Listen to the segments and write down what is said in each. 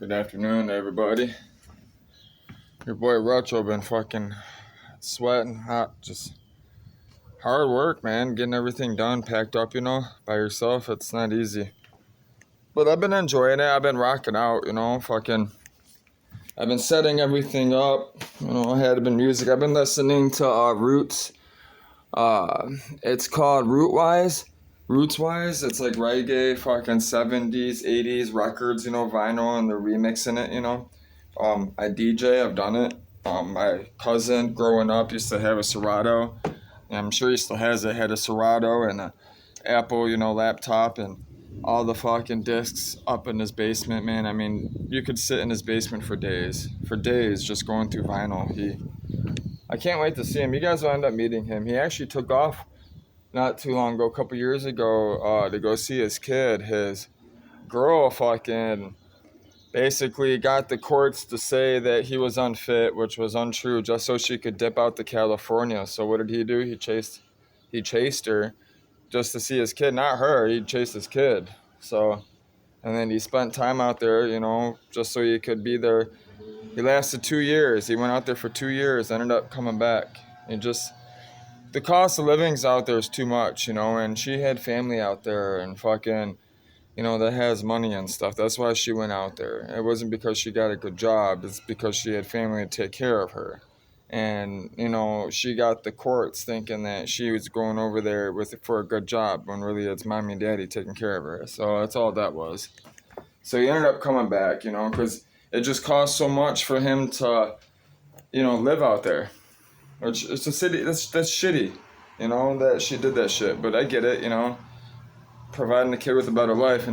Good afternoon, everybody. Your boy Retro been fucking sweating hot, just hard work, man. Getting everything done, packed up, by yourself. It's not easy. But I've been enjoying it. I've been rocking out, I've been setting everything up. I had been music. I've been listening to Roots. It's called Rootswise. It's like reggae, fucking 70s, 80s records, vinyl, and they're remixing it. I DJ, I've done it. My cousin growing up used to have a Serato. And I'm sure he still has it. Had a Serato and a Apple, laptop and all the fucking discs up in his basement, man. I mean, you could sit in his basement for days, just going through vinyl. I can't wait to see him. You guys will end up meeting him. He actually took off not too long ago, a couple years ago, to go see his kid. His girl fucking basically got the courts to say that he was unfit, which was untrue, just so she could dip out to California. So what did he do? He chased her just to see his kid, not her. He chased his kid. So, and then he spent time out there, just so he could be there. He lasted 2 years. He went out there for 2 years, ended up coming back. And just the cost of living's out there is too much, and she had family out there and fucking that has money and stuff. That's why she went out there. It wasn't because she got a good job. It's because she had family to take care of her. And, she got the courts thinking that she was going over there for a good job when really it's mommy and daddy taking care of her. So that's all that was. So he ended up coming back, because it just cost so much for him to, live out there. Which, it's a city, that's shitty, that she did that shit. But I get it, providing the kid with a better life,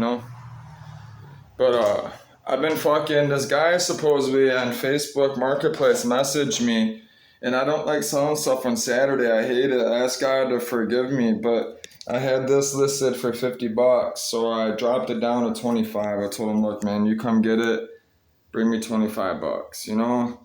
But I've been fucking, this guy supposedly on Facebook Marketplace messaged me, and I don't like selling stuff on Saturday. I hate it. I asked God to forgive me, but I had this listed for $50, so I dropped it down to 25. I told him, look, man, you come get it, bring me $25,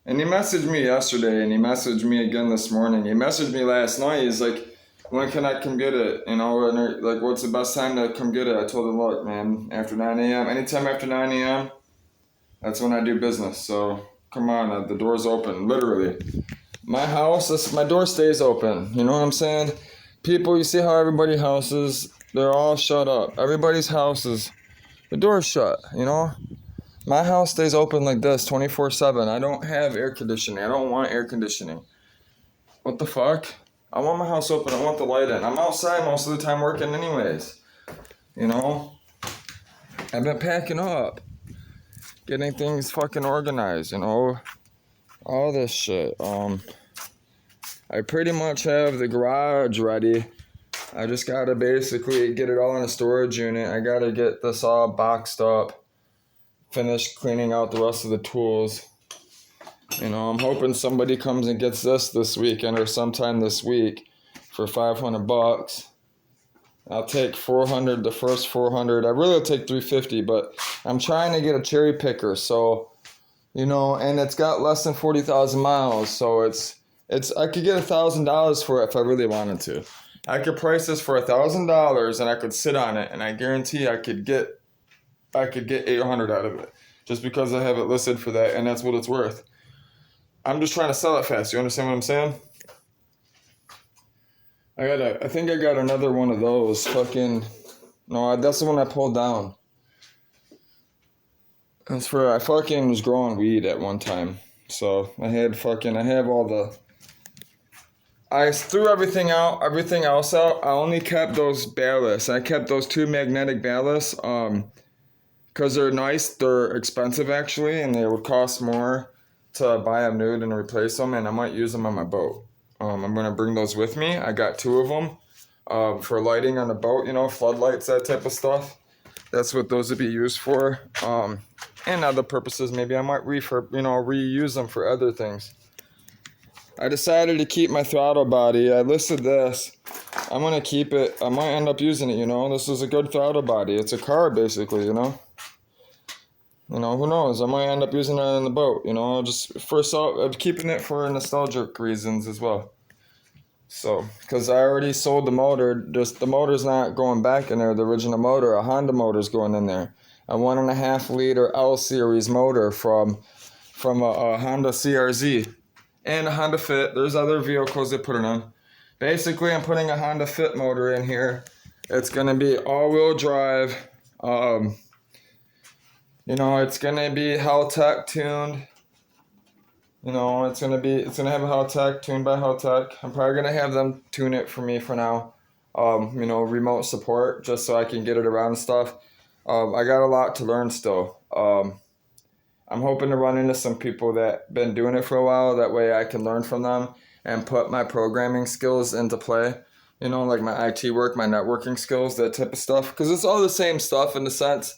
And he messaged me yesterday, and he messaged me again this morning. He messaged me last night. He's like, when can I come get it? And like, what's the best time to come get it? I told him, look, man, after 9 a.m., anytime after 9 a.m., that's when I do business. So come on, the door's open, literally. My house, my door stays open. You know what I'm saying? People, you see how everybody's houses, they're all shut up. Everybody's houses, the door's shut, My house stays open like this 24/7. I don't have air conditioning. I don't want air conditioning. What the fuck? I want my house open. I want the light in. I'm outside most of the time working anyways. I've been packing up. Getting things fucking organized, all this shit. I pretty much have the garage ready. I just gotta basically get it all in a storage unit. I gotta get this all boxed up. Finish cleaning out the rest of the tools. I'm hoping somebody comes and gets this weekend or sometime this week for $500. I'll take 400, the first 400. I really will take 350, but I'm trying to get a cherry picker. So, and it's got less than 40,000 miles. So I could get $1,000 for it if I really wanted to. I could price this for $1,000 and I could sit on it, and I guarantee I could get 800 out of it just because I have it listed for that, and that's what it's worth. I'm just trying to sell it fast. You understand what I'm saying? I think I got another one of those. No, that's the one I pulled down. I fucking was growing weed at one time. So I have all I threw everything else out. I only kept those ballasts. I kept those 2 magnetic ballasts, because they're nice. They're expensive actually, and they would cost more to buy them new and replace them, and I might use them on my boat. I'm going to bring those with me. I got 2 of them for lighting on the boat, floodlights, that type of stuff. That's what those would be used for. And other purposes, maybe I might reuse them for other things. I decided to keep my throttle body. I listed this. I'm going to keep it. I might end up using it, This is a good throttle body. It's a car, basically, who knows? I might end up using it on the boat, just I'm keeping it for nostalgic reasons as well. So, because I already sold the motor, just the motor's not going back in there, the original motor, a Honda motor's going in there. a 1.5-liter L series motor from a Honda CRZ and a Honda Fit. There's other vehicles that put it on. Basically, I'm putting a Honda Fit motor in here. It's gonna be all-wheel drive. It's gonna be Haltech tuned. It's gonna have a Haltech tuned by Haltech. I'm probably gonna have them tune it for me for now. Remote support just so I can get it around and stuff. I got a lot to learn still. I'm hoping to run into some people that been doing it for a while. That way I can learn from them and put my programming skills into play. Like my IT work, my networking skills, that type of stuff. Because it's all the same stuff in the sense.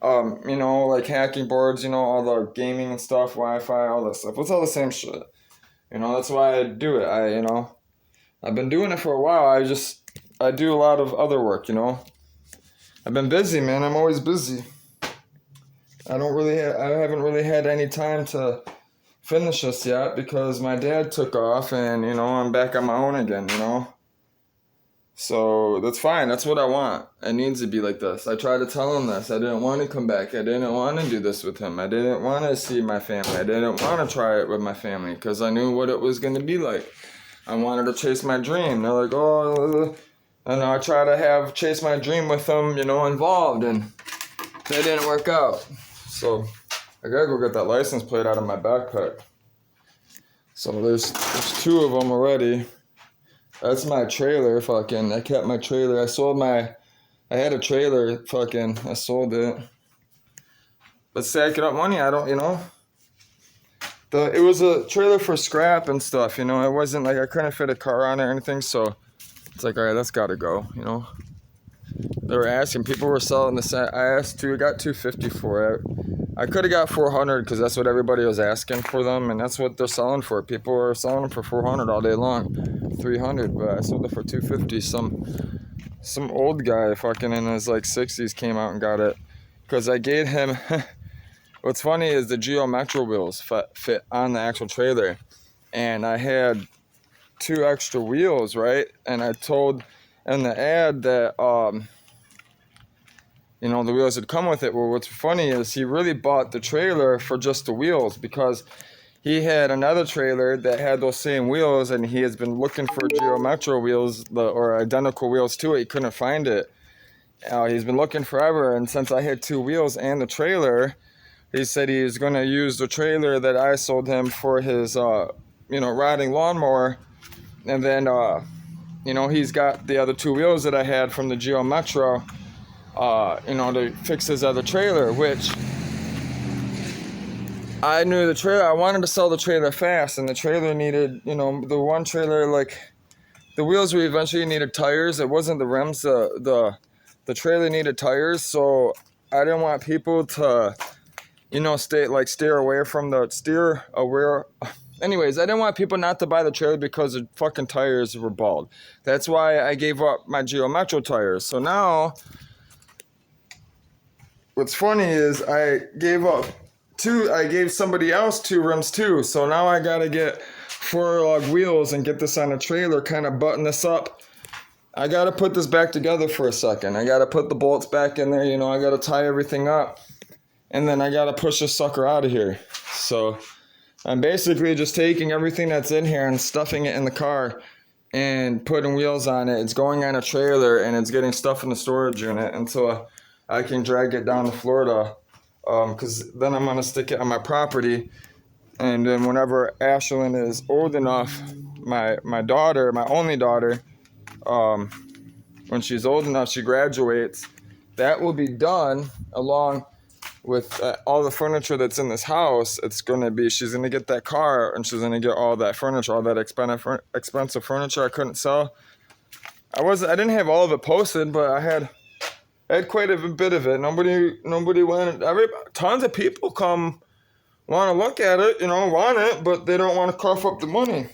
Like hacking boards, all the gaming and stuff, Wi-Fi, all that stuff. It's all the same shit. That's why I do it. I've been doing it for a while. I do a lot of other work, I've been busy, man. I'm always busy. I haven't really had any time to finish this yet because my dad took off and, I'm back on my own again, So that's fine. That's what I want. It needs to be like this. I tried to tell him this. I didn't want to come back. I didn't want to do this with him. I didn't want to see my family. I didn't want to try it with my family because I knew what it was going to be like. I wanted to chase my dream. They're like, oh, and I try to chase my dream with them, involved, and that didn't work out. So I gotta go get that license plate out of my backpack. So there's 2 of them already. That's my trailer, I kept my trailer. I had a trailer, I sold it. But stacking up money, I don't, it was a trailer for scrap and stuff, it wasn't like I couldn't fit a car on it or anything, so it's like, all right, that's gotta go, They were asking, people were selling this. I got $250 for it. I could have got $400 because that's what everybody was asking for them, and that's what they're selling for. People are selling them for $400 all day long, $300, but I sold it for $250. Some old guy in his 60s came out and got it because I gave him. What's funny is the Geo Metro wheels fit on the actual trailer, and I had 2 extra wheels, right? And I told in the ad that the wheels that come with it. Well, what's funny is he really bought the trailer for just the wheels because he had another trailer that had those same wheels, and he has been looking for Geo Metro wheels or identical wheels to it. He couldn't find it. He's been looking forever, and since I had 2 wheels and the trailer, he said he's going to use the trailer that I sold him for his, riding lawnmower, and then, he's got the other 2 wheels that I had from the Geo Metro. To fix his other trailer, which I knew the trailer. I wanted to sell the trailer fast, and the trailer needed, the one trailer, the wheels we eventually needed tires. It wasn't the rims. The trailer needed tires, so I didn't want people to, steer away from Anyways, I didn't want people not to buy the trailer because the fucking tires were bald. That's why I gave up my Geo Metro tires. So now, what's funny is I gave somebody else 2 rims too. So now I gotta get 4 lug wheels and get this on a trailer, kind of button this up. I gotta put this back together for a second. I gotta put the bolts back in there, I gotta tie everything up. And then I gotta push this sucker out of here. So I'm basically just taking everything that's in here and stuffing it in the car and putting wheels on it. It's going on a trailer and it's getting stuff in the storage unit until I can drag it down to Florida. Because then I'm going to stick it on my property. And then whenever Ashlyn is old enough, my daughter, my only daughter, when she's old enough, she graduates. That will be done along with all the furniture that's in this house. She's going to get that car and she's going to get all that furniture, all that expensive furniture I couldn't sell. I didn't have all of it posted, but I had quite a bit of it. Nobody wanted. Tons of people want to look at it, want it, but they don't want to cough up the money.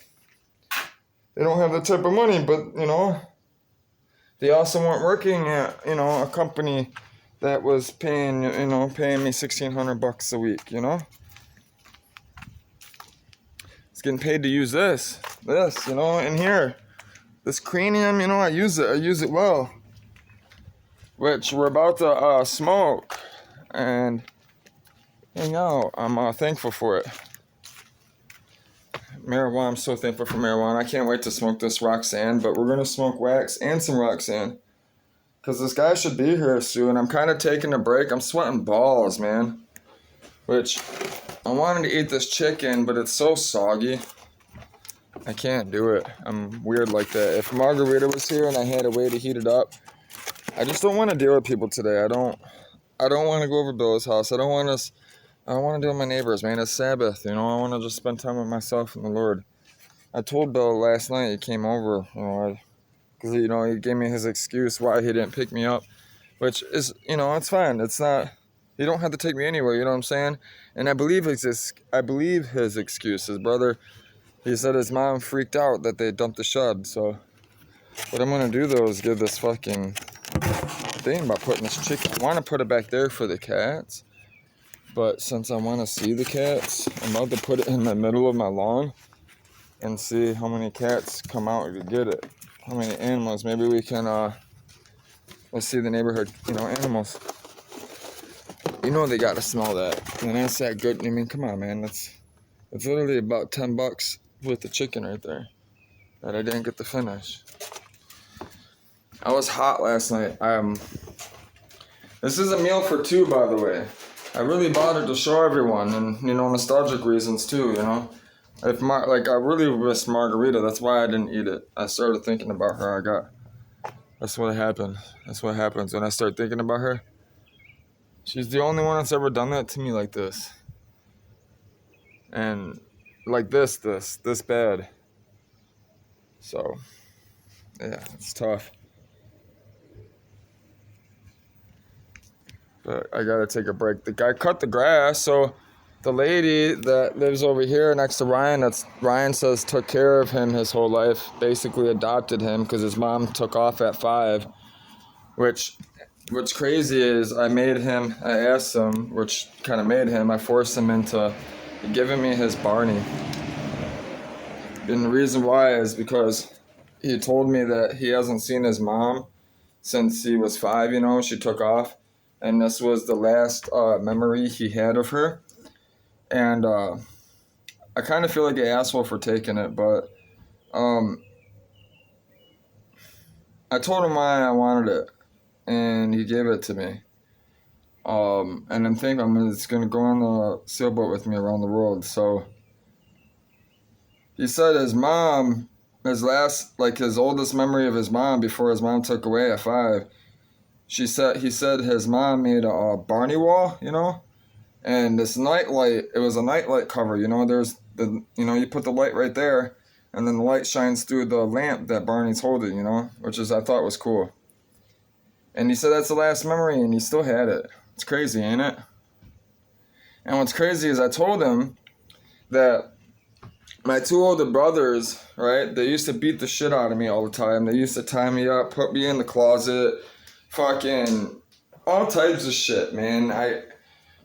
They don't have the type of money, but they also weren't working at a company that was paying me $1,600 a week. It's getting paid to use this, in here. This cranium, I use it well. Which we're about to smoke. and hang out. I'm thankful for it. Marijuana, I'm so thankful for marijuana. I can't wait to smoke this Roxanne, but we're going to smoke wax and some Roxanne. Because this guy should be here soon. I'm kind of taking a break. I'm sweating balls, man. Which, I wanted to eat this chicken, but it's so soggy. I can't do it. I'm weird like that. If Margarita was here and I had a way to heat it up, I just don't want to deal with people today. I don't want to go over Bill's house. I don't want to deal with my neighbors, man. It's Sabbath, you know. I want to just spend time with myself and the Lord. I told Bill last night he came over, you know, because, you know, he gave me his excuse why he didn't pick me up, which is, you know, it's fine. It's not, you don't have to take me anywhere, you know what I'm saying? And I believe his excuse. His brother, he said his mom freaked out that they dumped the shed, so what I'm going to do, though, is give this fucking thing about putting this chicken. I want to put it back there for the cats, but since I want to see the cats, I'm about to put it in the middle of my lawn and see how many cats come out to get it. How many animals. Maybe we can, let's see the neighborhood, you know, animals. You know they gotta smell that. And that's that good. I mean, come on, man. It's literally about $10 with the chicken right there that I didn't get to finish. I was hot last night. This is a meal for two, by the way. I really bought it to show everyone, and, you know, nostalgic reasons too, you know. I really miss Margarita. That's why I didn't eat it. I started thinking about her. That's what happened. That's what happens when I start thinking about her. She's the only one that's ever done that to me like this. And like this bad. So, yeah, it's tough. But I gotta take a break. The guy cut the grass, so the lady that lives over here next to Ryan, Ryan says took care of him his whole life, basically adopted him because his mom took off at 5, what's crazy is I asked him, which kind of made him, I forced him into giving me his Barney. And the reason why is because he told me that he hasn't seen his mom since he was 5, you know, she took off. And this was the last memory he had of her. And I kind of feel like an asshole for taking it, but I told him why I wanted it, and he gave it to me. And I'm thinking it's going to go on the sailboat with me around the world. So he said his mom, his oldest memory of his mom before his mom took away at 5, he said his mom made a Barney wall, you know? And this nightlight, it was a nightlight cover, you know, you put the light right there, and then the light shines through the lamp that Barney's holding, you know, I thought was cool. And he said that's the last memory, and he still had it. It's crazy, ain't it? And what's crazy is I told him that my 2 older brothers, right, they used to beat the shit out of me all the time. They used to tie me up, put me in the closet, fucking all types of shit, man.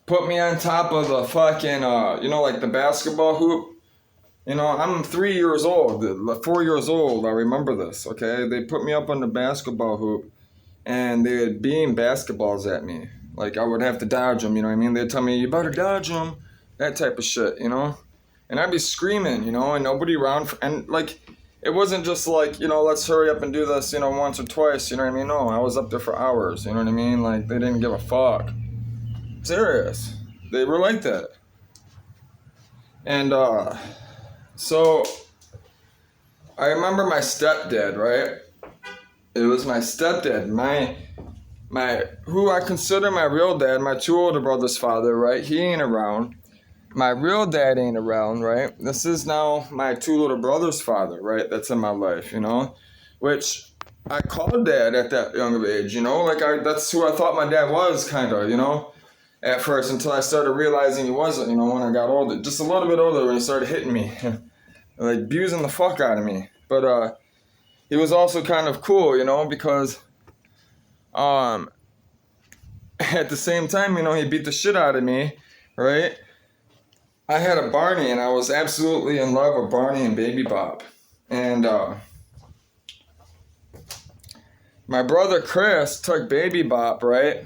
Put me on top of the fucking, like the basketball hoop. You know, I'm 3 years old, 4 years old, I remember this, okay? They put me up on the basketball hoop, and they would beam basketballs at me. Like, I would have to dodge them, you know what I mean? They'd tell me, you better dodge them, that type of shit, you know? And I'd be screaming, you know, and nobody around, and, like, it wasn't just like, you know, let's hurry up and do this, you know, once or twice, you know what I mean? No, I was up there for hours, you know what I mean? Like, they didn't give a fuck. Serious. They were like that. And, so, I remember my stepdad, right? It was my stepdad, who I consider my real dad, my 2 older brothers' father, right? He ain't around. My real dad ain't around, right? This is now my 2 little brothers' father, right? That's in my life, you know? Which I called dad at that young age, you know? That's who I thought my dad was, kind of, you know? At first, until I started realizing he wasn't, you know, when I got older. Just a little bit older when he started hitting me. Like, abusing the fuck out of me. But, he was also kind of cool, you know, because, at the same time, you know, he beat the shit out of me, right? I had a Barney, and I was absolutely in love with Barney and Baby Bop. And, my brother Chris took Baby Bop, right?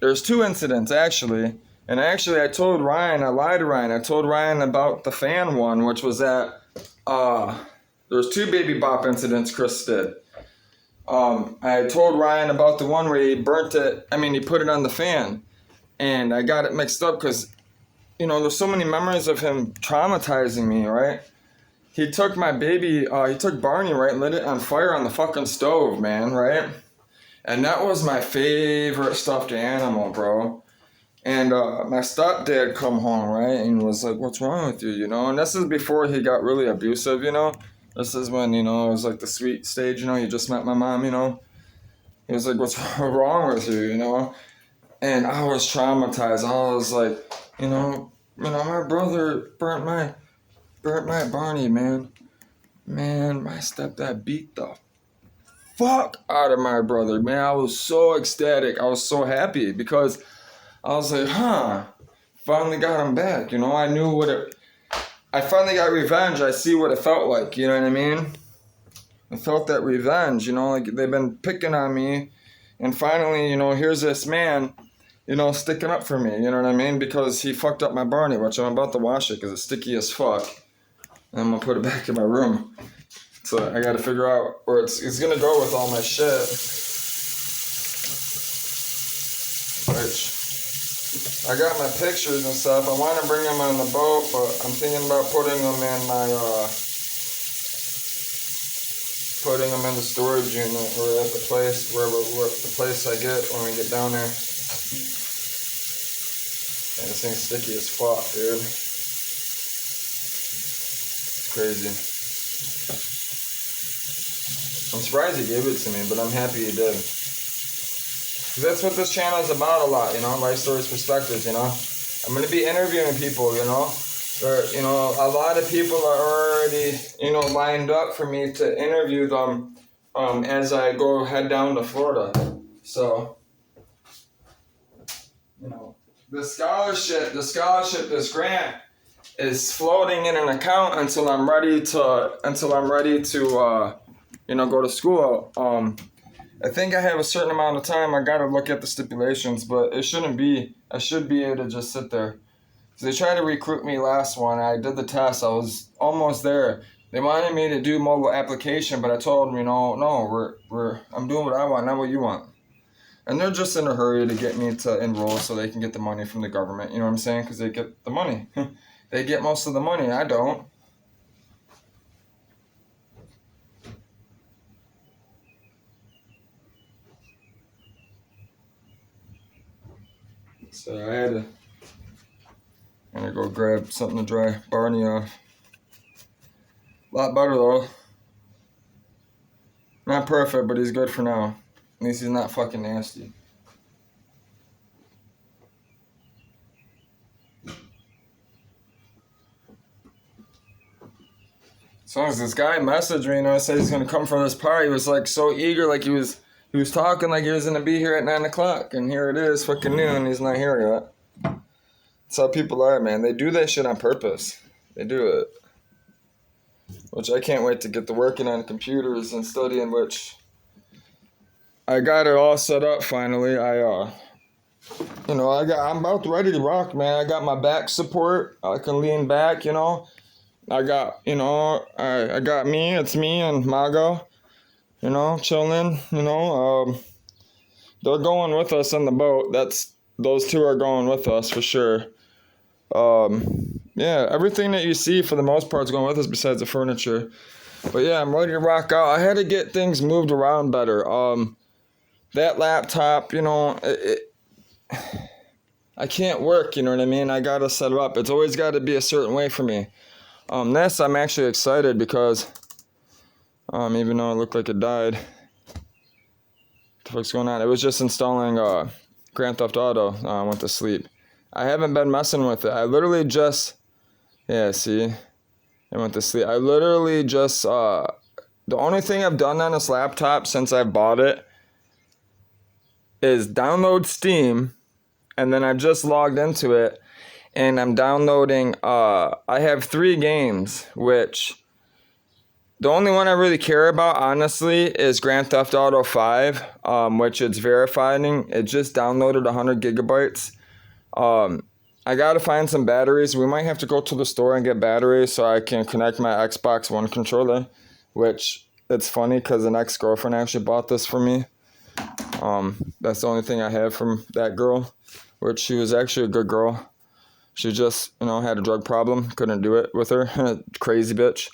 there's two incidents actually. And actually, I told Ryan, I lied to Ryan. I told Ryan about the fan one, which was that there was two Baby Bop incidents Chris did. I told Ryan about the one where he burnt it. I mean, he put it on the fan, and I got it mixed up because, you know, there's so many memories of him traumatizing me, right? He took my baby, he took Barney, right, and lit it on fire on the fucking stove, man, right? And that was my favorite stuffed animal, bro. And my stepdad come home, right, and was like, what's wrong with you, you know? And this is before he got really abusive, you know? This is when, you know, it was like the sweet stage, you know? He just met my mom, you know? He was like, what's wrong with you, you know? And I was traumatized. I was like, my brother burnt my Barney, man. Man, my stepdad beat the fuck out of my brother, man. I was so ecstatic. I was so happy because I was like, finally got him back. You know, I finally got revenge. I see what it felt like. You know what I mean? I felt that revenge, you know, like they've been picking on me. And finally, you know, here's this man, you know, sticking up for me. You know what I mean? Because he fucked up my Barney, which I'm about to wash it because it's sticky as fuck. And I'm going to put it back in my room. So I got to figure out where it's going to go with all my shit. Which, I got my pictures and stuff. I want to bring them on the boat, but I'm thinking about putting them in the storage unit or at the place, where the place I get when we get down there. And this thing's sticky as fuck, dude. It's crazy. I'm surprised he gave it to me, but I'm happy he did. That's what this channel is about a lot, you know, life stories, perspectives, you know. I'm going to be interviewing people, you know. You know, a lot of people are already, you know, lined up for me to interview them as I head down to Florida. So, you know, this this grant is floating in an account until I'm ready to you know, go to school. I think I have a certain amount of time. I gotta look at the stipulations, but it shouldn't be. I should be able to just sit there. So they tried to recruit me last one. I did the test. I was almost there. They wanted me to do mobile application, but I told them, you know, no, I'm doing what I want, not what you want. And they're just in a hurry to get me to enroll so they can get the money from the government. You know what I'm saying? Because they get the money. They get most of the money. I don't. So I had to go grab something to dry Barney off. A lot better though. Not perfect, but he's good for now. At least he's not fucking nasty. As long as this guy messaged me, you know, said he's gonna come from this party, he was like so eager, like he was talking like he was gonna be here at 9 o'clock, and here it is, fucking noon, he's not here yet. That's how people are, man. They do that shit on purpose. They do it. Which I can't wait to get to working on computers and studying, which I got it all set up finally. I'm about ready to rock, man. I got my back support. I can lean back, you know. I got me, it's me and Mago, you know, chilling, you know. They're going with us on the boat. Those two are going with us for sure. Yeah, everything that you see for the most part is going with us besides the furniture. But yeah, I'm ready to rock out. I had to get things moved around better. That laptop, you know, I can't work, you know what I mean? I gotta set it up. It's always gotta be a certain way for me. This I'm actually excited because, even though it looked like it died, what the fuck's going on? It was just installing Grand Theft Auto. I went to sleep. I haven't been messing with it. I literally just, yeah, see, I went to sleep. I literally just, the only thing I've done on this laptop since I bought it is download Steam, and then I just logged into it, and I'm downloading, I have 3 games, which The only one I really care about, honestly, is Grand Theft Auto 5, which it's verifying. It just downloaded 100 gigabytes. Um, I gotta find some batteries. We might have to go to the store and get batteries so I can connect my Xbox One controller, which it's funny because an ex-girlfriend actually bought this for me. That's the only thing I have from that girl, which she was actually a good girl. She just, had a drug problem. Couldn't do it with her. Crazy bitch.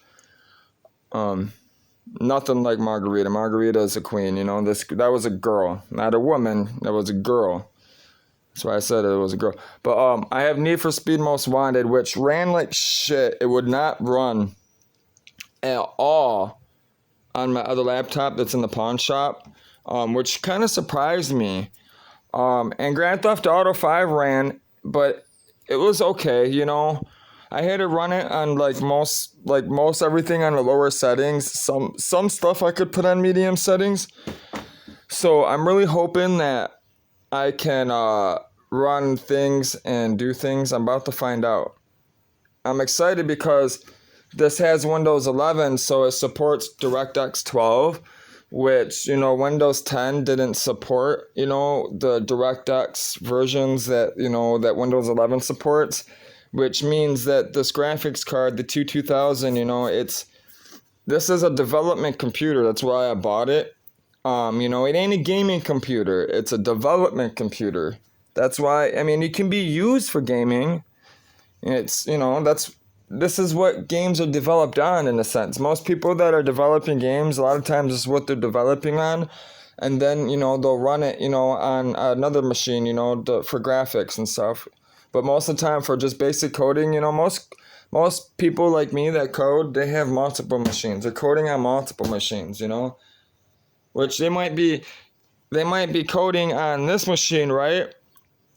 Nothing like Margarita. Margarita is a queen, that was a girl, not a woman. That was a girl. That's why I said it was a girl. But I have Need for Speed Most Wanted, which ran like shit. It would not run at all on my other laptop that's in the pawn shop, which kind of surprised me. And Grand Theft Auto 5 ran, but it was okay, I had to run it on most everything on the lower settings. Some stuff I could put on medium settings. So I'm really hoping that I can run things and do things. I'm about to find out. I'm excited because this has Windows 11, so it supports DirectX 12, which, Windows 10 didn't support, the DirectX versions that Windows 11 supports, which means that this graphics card, the 2000, this is a development computer. That's why I bought it. It ain't a gaming computer. It's a development computer. That's why, it can be used for gaming. It's, this is what games are developed on, in a sense. Most people that are developing games, a lot of times this is what they're developing on. And then, they'll run it, on another machine, for graphics and stuff. But most of the time for just basic coding, most people like me that code, they have multiple machines. They're coding on multiple machines, which they might be coding on this machine, right?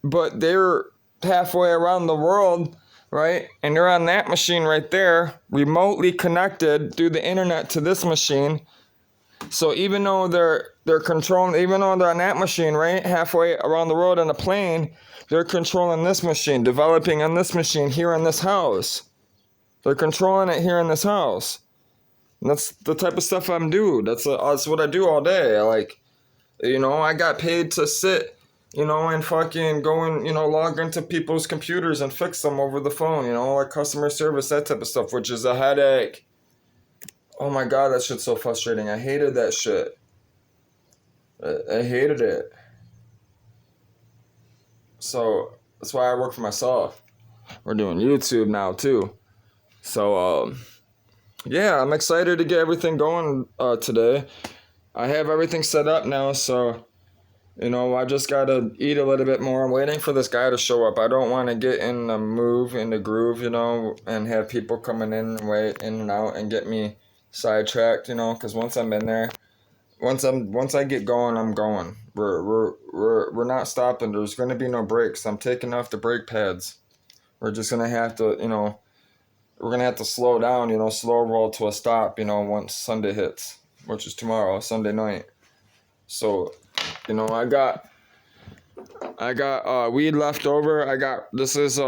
But they're halfway around the world, right? And they're on that machine right there, remotely connected through the internet to this machine. So even though they're controlling, even though they're on that machine, right, halfway around the world on a plane, they're controlling this machine, developing on this machine here in this house. They're controlling it here in this house. And that's the type of stuff I'm doing. That's what I do all day. I got paid to sit, and fucking go and, log into people's computers and fix them over the phone, like customer service, that type of stuff, which is a headache. Oh my God, that shit's so frustrating. I hated that shit. I hated it. So that's why I work for myself. We're doing YouTube now too. So yeah, I'm excited to get everything going today. I have everything set up now, so I just gotta eat a little bit more. I'm waiting for this guy to show up. I don't want to get in the groove, and have people coming in and wait in and out and get me sidetracked, because once I'm in there, once I get going, I'm going. We're not stopping. There's gonna be no breaks. I'm taking off the brake pads. We're just gonna have to, we're gonna have to slow down, slow roll to a stop, once Sunday hits, which is tomorrow, Sunday night. So, I got weed left over. This is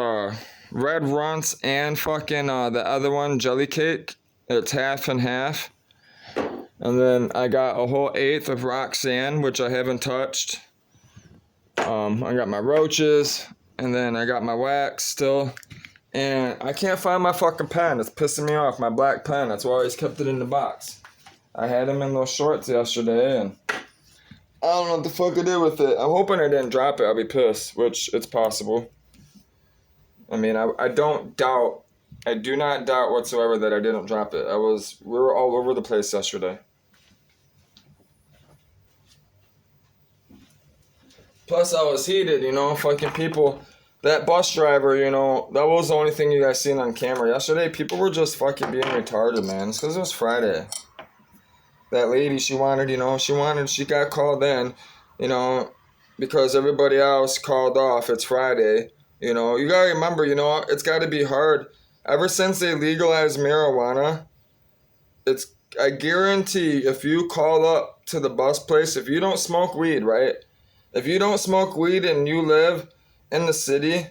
Red Runts and fucking the other one, Jelly Cake. It's half and half. And then I got a whole eighth of Roxanne, which I haven't touched. I got my roaches, and then I got my wax still. And I can't find my fucking pen. It's pissing me off, my black pen. That's why I always kept it in the box. I had them in those shorts yesterday, and I don't know what the fuck I did with it. I'm hoping I didn't drop it. I'll be pissed, which it's possible. I do not doubt whatsoever that I didn't drop it. We were all over the place yesterday. Plus, I was heated, fucking people. That bus driver, that was the only thing you guys seen on camera. Yesterday, people were just fucking being retarded, man. It's because it was Friday. That lady, she got called in, because everybody else called off. It's Friday. You gotta remember, it's gotta be hard. Ever since they legalized marijuana, I guarantee if you call up to the bus place, if you don't smoke weed, right? If you don't smoke weed and you live in the city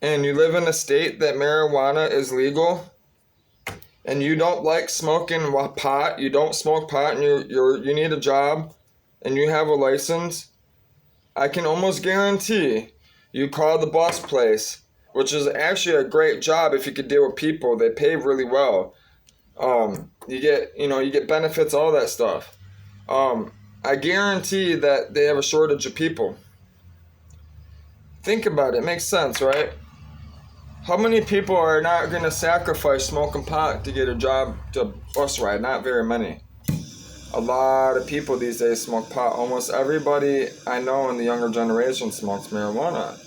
and you live in a state that marijuana is legal, and you don't like smoking pot, you don't smoke pot, and you need a job, and you have a license, I can almost guarantee you call the bus place, which is actually a great job if you could deal with people. They pay really well. You get benefits, all that stuff. I guarantee that they have a shortage of people. Think about it. It makes sense, right? How many people are not going to sacrifice smoking pot to get a job to bus ride? Not very many. A lot of people these days smoke pot. Almost everybody I know in the younger generation smokes marijuana.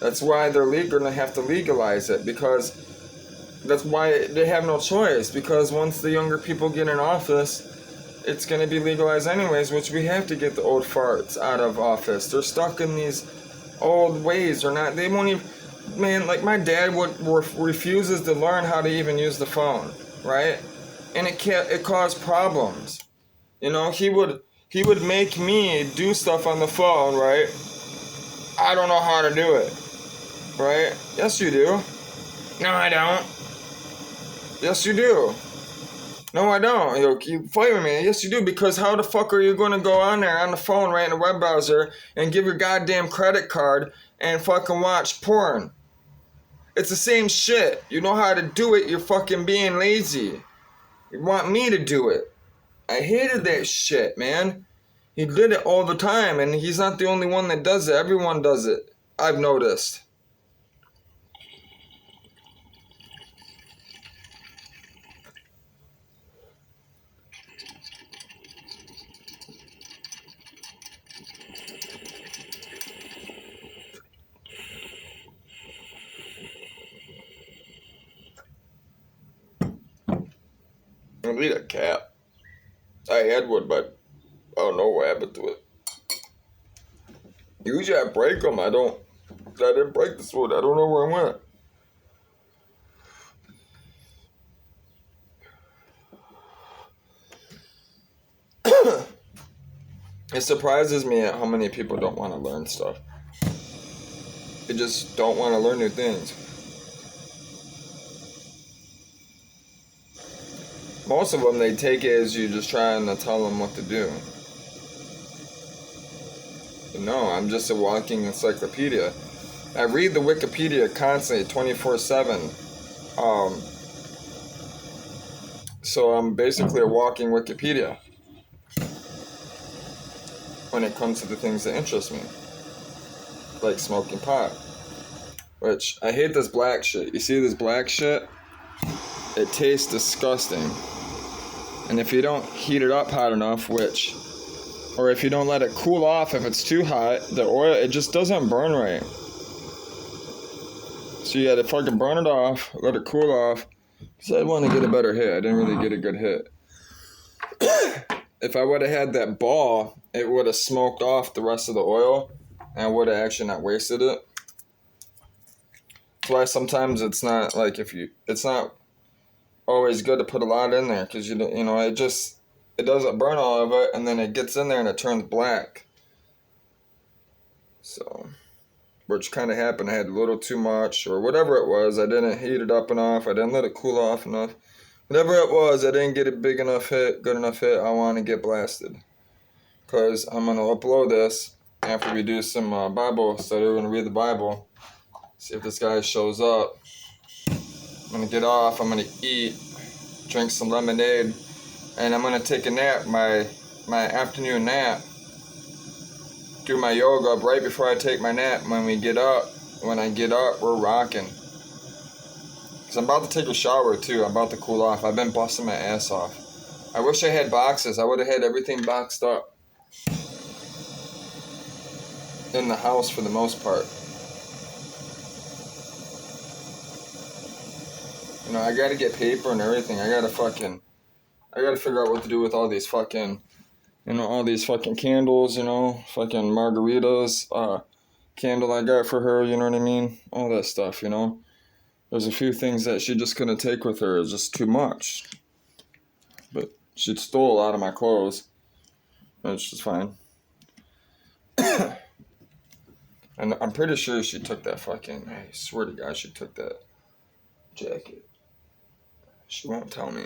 That's why they're going to have to legalize it, because that's why they have no choice, because once the younger people get in office, it's going to be legalized anyways, which we have to get the old farts out of office. They're stuck in these old ways. They won't even, man, like my dad refuses to learn how to even use the phone, right? And it caused problems. He would make me do stuff on the phone, right? I don't know how to do it, right? Yes, you do. No, I don't. Yes, you do. No, I don't. You fight with me. Yes, you do. Because how the fuck are you going to go on there on the phone, right, in a web browser, and give your goddamn credit card and fucking watch porn? It's the same shit. You know how to do it. You're fucking being lazy. You want me to do it. I hated that shit, man. He did it all the time, and he's not the only one that does it. Everyone does it. I've noticed. I need a cat. I had one, but I don't know what happened to it. Usually I break them. I didn't break this one. I don't know where it went. It surprises me at how many people don't want to learn stuff. They just don't want to learn new things. Most of them, they take it as you just trying to tell them what to do. But no, I'm just a walking encyclopedia. I read the Wikipedia constantly, 24/7. So I'm basically a walking Wikipedia when it comes to the things that interest me, like smoking pot. Which, I hate this black shit. You see this black shit? It tastes disgusting. And if you don't heat it up hot enough, or if you don't let it cool off, if it's too hot, the oil, it just doesn't burn right. So you had to fucking burn it off, let it cool off. So I want to get a better hit. I didn't really get a good hit. If I would have had that ball, it would have smoked off the rest of the oil, and I would have actually not wasted it. That's why sometimes it's not always good to put a lot in there, because it doesn't burn all of it, and then it gets in there and it turns black. So, which kind of happened. I had a little too much, or whatever it was. I didn't heat it up enough. I didn't let it cool off enough. Whatever it was, I didn't get a good enough hit. I want to get blasted, because I'm going to upload this after we do some Bible study. We're going to read the Bible, see if this guy shows up. I'm going to get off. I'm going to eat, drink some lemonade, and I'm going to take a nap, my afternoon nap. Do my yoga right before I take my nap. When I get up, we're rocking. Because I'm about to take a shower too. I'm about to cool off. I've been busting my ass off. I wish I had boxes. I would have had everything boxed up in the house for the most part. I gotta get paper and everything. I gotta figure out what to do with all these fucking candles, fucking margaritas, candle I got for her, you know what I mean? All that stuff, There's a few things that she just couldn't take with her. It's just too much. But she stole a lot of my clothes. Which is fine. And I'm pretty sure she took that I swear to God, she took that jacket. She won't tell me.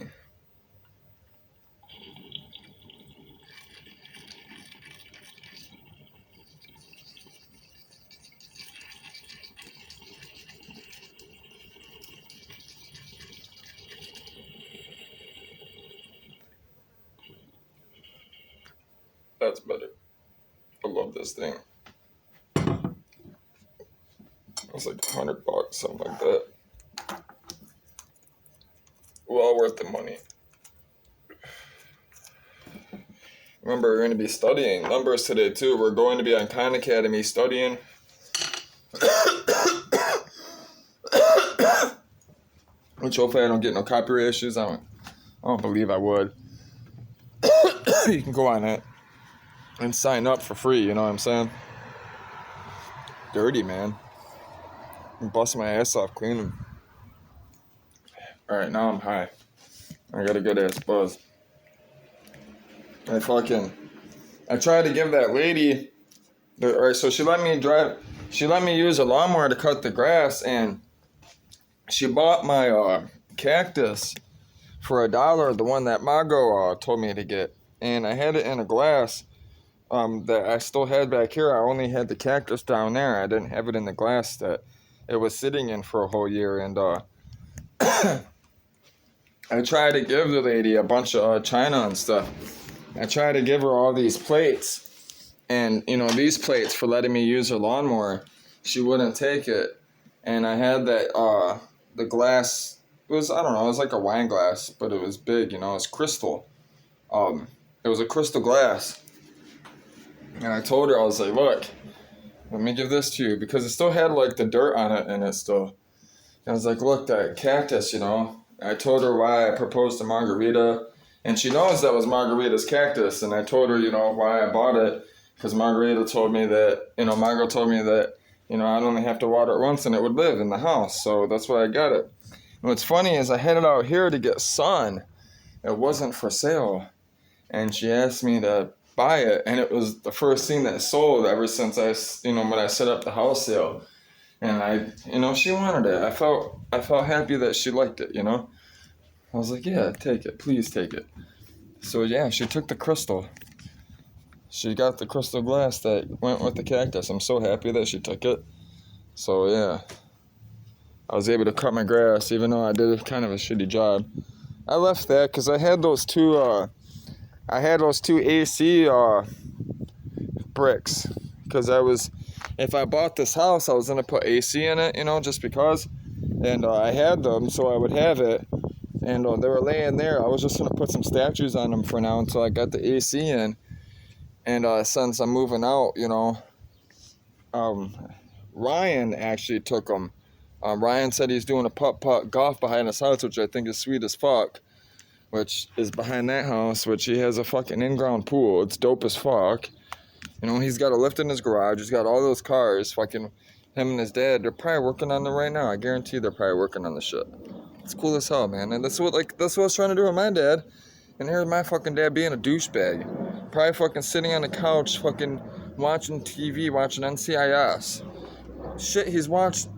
That's better. I love this thing. It's like $100, something like that. Well worth the money. Remember, we're going to be studying numbers today too. We're going to be on Khan Academy studying. Which hopefully I don't get no copyright issues. I don't believe I would. You can go on it and sign up for free, you know what I'm saying? Dirty, man. I'm busting my ass off cleaning. Alright, now I'm high. I got a good ass buzz. I tried to give that lady, alright, so she let me use a lawnmower to cut the grass, and she bought my cactus for $1, the one that Mago told me to get. And I had it in a glass that I still had back here. I only had the cactus down there. I didn't have it in the glass that it was sitting in for a whole year. And I tried to give the lady a bunch of china and stuff. I tried to give her all these plates. And, these plates for letting me use her lawnmower. She wouldn't take it. And I had that, the glass, it was like a wine glass, but it was big, it was crystal. It was a crystal glass. And I told her, I was like, look, let me give this to you, because it still had like the dirt on it in it still. And I was like, look, that cactus, I told her why I proposed to Margarita, and she knows that was Margarita's cactus. And I told her, why I bought it, because Margarita told me that, Margo told me that, I'd only have to water it once and it would live in the house. So that's why I got it. And what's funny is I had it out here to get sun. It wasn't for sale. And she asked me to buy it, and it was the first thing that sold ever since when I set up the house sale. And she wanted it. I felt happy that she liked it, I was like, yeah, take it. Please take it. So, yeah, she took the crystal. She got the crystal glass that went with the cactus. I'm so happy that she took it. So, yeah. I was able to cut my grass, even though I did kind of a shitty job. I left that because I had those two AC bricks. Because if I bought this house, I was going to put AC in it, just because. And I had them, so I would have it. And they were laying there. I was just going to put some statues on them for now until I got the AC in. And since I'm moving out, Ryan actually took them. Ryan said he's doing a putt-putt golf behind his house, which I think is sweet as fuck. Which is behind that house, which he has a fucking in-ground pool. It's dope as fuck. He's got a lift in his garage. He's got all those cars. Fucking him and his dad, they're probably working on them right now. I guarantee they're probably working on the shit. It's cool as hell, man. And that's what I was trying to do with my dad. And here's my fucking dad being a douchebag. Probably fucking sitting on the couch, fucking watching TV, watching NCIS. Shit, he's watched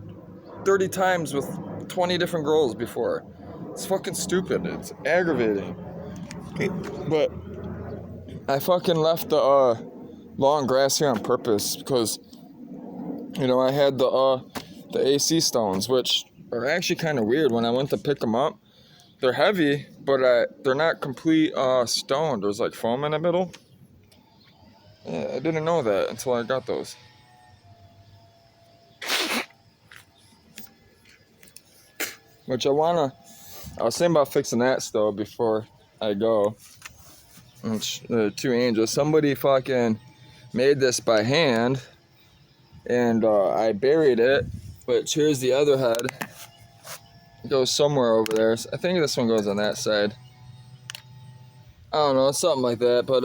30 times with 20 different girls before. It's fucking stupid. It's aggravating. But I fucking left the long grass here on purpose because, I had the AC stones, which are actually kind of weird. When I went to pick them up, they're heavy, but they're not complete stone. There's like foam in the middle. Yeah, I didn't know that until I got those. Which I was thinking about fixing that still before I go. Two angels. Somebody fucking made this by hand, and I buried it. But here's the other head. It goes somewhere over there. I think this one goes on that side. I don't know, something like that. But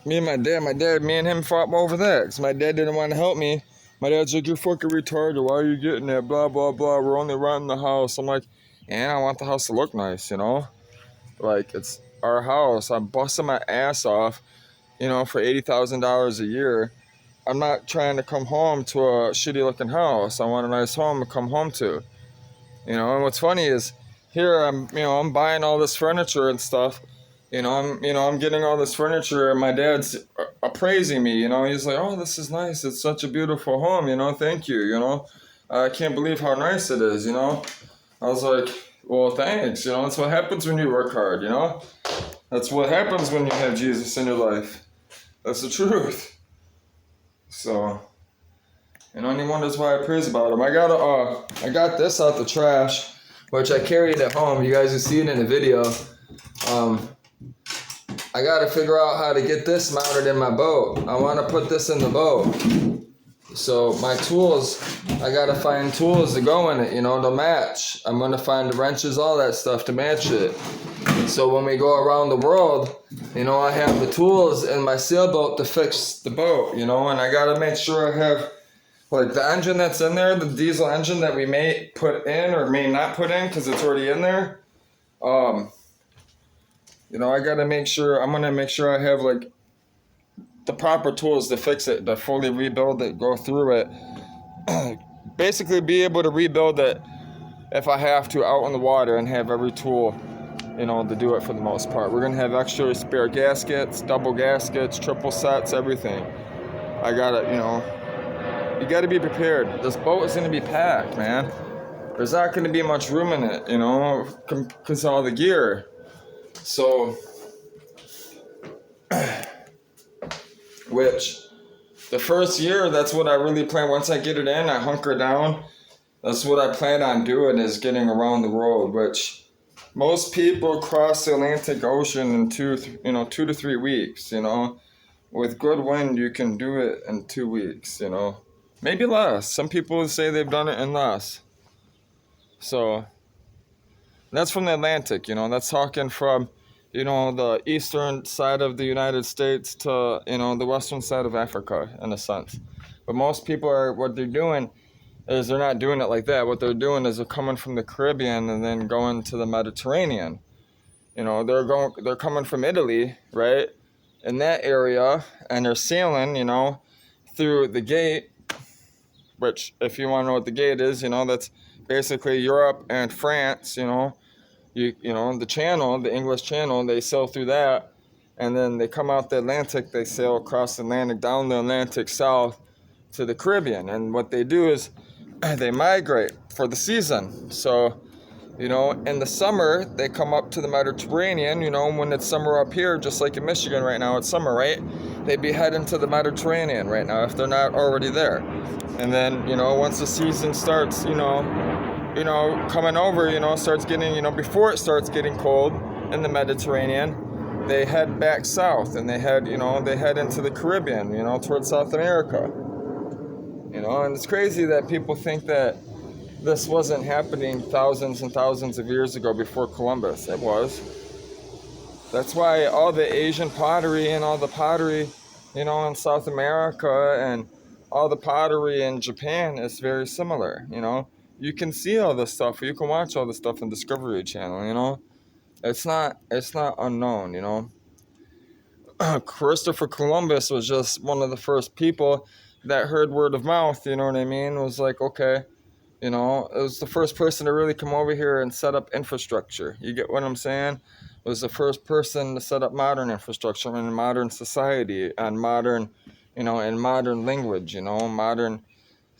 me and him fought over that because my dad didn't want to help me. My dad's like, you're fucking retarded. Why are you getting that? Blah, blah, blah. We're only renting the house. I'm like, and I want the house to look nice, Like, it's our house. I'm busting my ass off, for $80,000 a year. I'm not trying to come home to a shitty looking house. I want a nice home to come home to. You know, and what's funny is here I'm buying all this furniture and stuff. I'm getting all this furniture, and my dad's appraising me. He's like, "Oh, this is nice. It's such a beautiful home. Thank you. I can't believe how nice it is. I was like, well, thanks. That's what happens when you work hard. That's what happens when you have Jesus in your life. That's the truth. So, and he wonders why I praise about him. I got this out the trash, which I carried at home. You guys will see it in the video. I got to figure out how to get this mounted in my boat. I want to put this in the boat. So my tools, I got to find tools to go in it, to match. I'm going to find the wrenches, all that stuff to match it. So when we go around the world, I have the tools in my sailboat to fix the boat, and I got to make sure I have, like, the engine that's in there, the diesel engine that we may put in or may not put in because it's already in there. I got to make sure, I'm going to make sure I have, like, the proper tools to fix it, to fully rebuild it, go through it. Basically be able to rebuild it if I have to out in the water and have every tool, to do it for the most part. We're going to have extra spare gaskets, double gaskets, triple sets, everything. I got to, you got to be prepared. This boat is going to be packed, man. There's not going to be much room in it, because of all the gear. So, which, the first year, that's what I really plan. Once I get it in, I hunker down. That's what I plan on doing, is getting around the world, which most people cross the Atlantic Ocean in 2 to 3 weeks, With good wind, you can do it in 2 weeks, Maybe less. Some people say they've done it in less. So, that's from the Atlantic, That's talking from, the eastern side of the United States to, the western side of Africa, in a sense. But most people what they're doing is they're not doing it like that. What they're doing is they're coming from the Caribbean and then going to the Mediterranean. They're coming from Italy, right, in that area, and they're sailing, through the gate, which, if you want to know what the gate is, that's basically Europe and France, the channel, the English Channel, they sail through that, and then they come out the Atlantic, they sail across the Atlantic, down the Atlantic south to the Caribbean, and what they do is they migrate for the season. So, in the summer, they come up to the Mediterranean, when it's summer up here, just like in Michigan right now, it's summer, right? They'd be heading to the Mediterranean right now if they're not already there. And then, once the season starts, coming over, starts getting, before it starts getting cold in the Mediterranean, they head back south and they head into the Caribbean, towards South America. And it's crazy that people think that this wasn't happening thousands and thousands of years ago before Columbus. It was. That's why all the Asian pottery and all the pottery, in South America and all the pottery in Japan is very similar, You can see all this stuff. You can watch all this stuff on Discovery Channel, It's not unknown, Christopher Columbus was just one of the first people that heard word of mouth, you know what I mean? It was like, okay, it was the first person to really come over here and set up infrastructure. You get what I'm saying? It was the first person to set up modern infrastructure in modern society and modern, in modern language, modern,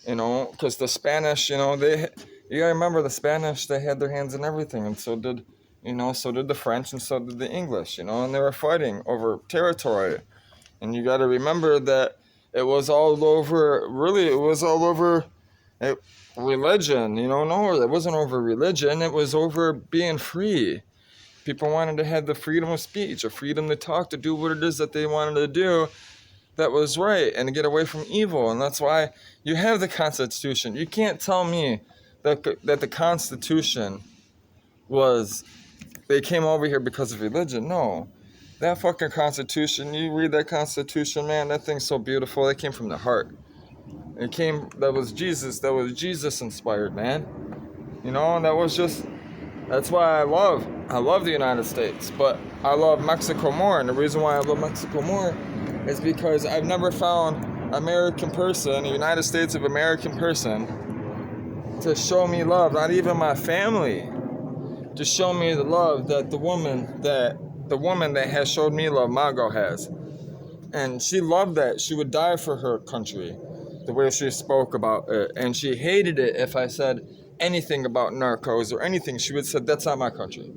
because the Spanish, you gotta remember the Spanish, they had their hands in everything, and so did the French, and so did the English, and they were fighting over territory. And you gotta remember that it was all over religion, no, it wasn't over religion, it was over being free. People wanted to have the freedom of speech, a freedom to talk, to do what it is that they wanted to do that was right, and to get away from evil. And that's why you have the Constitution. You can't tell me that the Constitution they came over here because of religion. No. That fucking Constitution, you read that Constitution, man, that thing's so beautiful. It came from the heart. That was Jesus inspired, man. And that's why I love the United States, but I love Mexico more. And the reason why I love Mexico more is because I've never found a United States of American person to show me love, not even my family, to show me the love that the woman that has showed me love, Margot, has. And she loved that. She would die for her country, the way she spoke about it. And she hated it if I said anything about Narcos or anything. She would say, that's not my country.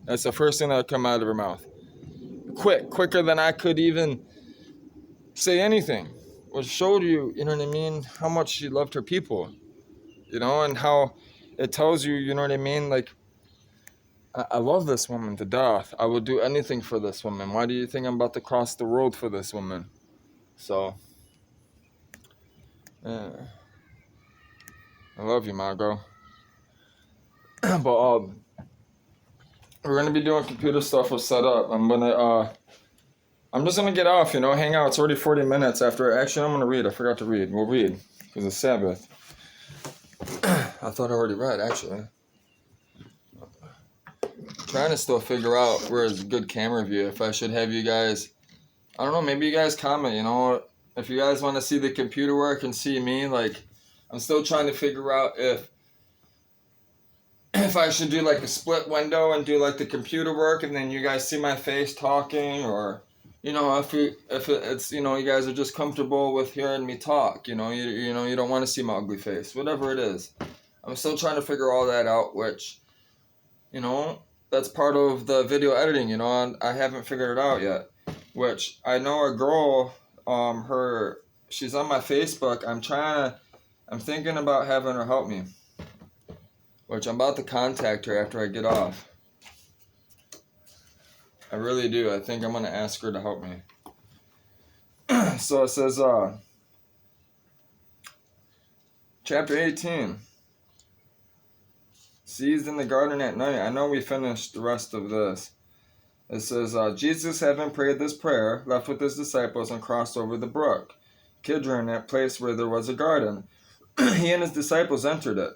That's the first thing that would come out of her mouth. Quicker than I could even say anything. Which showed you, you know what I mean, how much she loved her people. You know, and how it tells you, you know what I mean, like, I love this woman to death. I would do anything for this woman. Why do you think I'm about to cross the road for this woman? So, yeah. I love you, Margot. But we're gonna be doing computer stuff with setup. I'm just gonna get off, you know, hang out. It's already 40 minutes after. Actually, I'm gonna read. I forgot to read. We'll read because it's Sabbath. I thought I already read, actually. Trying to still figure out where's a good camera view. If I should have you guys, I don't know, maybe you guys comment, you know, if you guys want to see the computer work and see me, like, I'm still trying to figure out if I should do like a split window and do like the computer work and then you guys see my face talking, or, you know, if it's, you know, you guys are just comfortable with hearing me talk, you know, you don't want to see my ugly face, whatever it is. I'm still trying to figure all that out, which, you know, that's part of the video editing, you know, and I haven't figured it out yet. Which I know a girl, she's on my Facebook. I'm thinking about having her help me. Which I'm about to contact her after I get off. I really do. I think I'm gonna ask her to help me. So it says, chapter 18. Seized in the garden at night. I know we finished the rest of this. It says, Jesus, having prayed this prayer, left with his disciples and crossed over the brook Kidron, at place where there was a garden. He and his disciples entered it.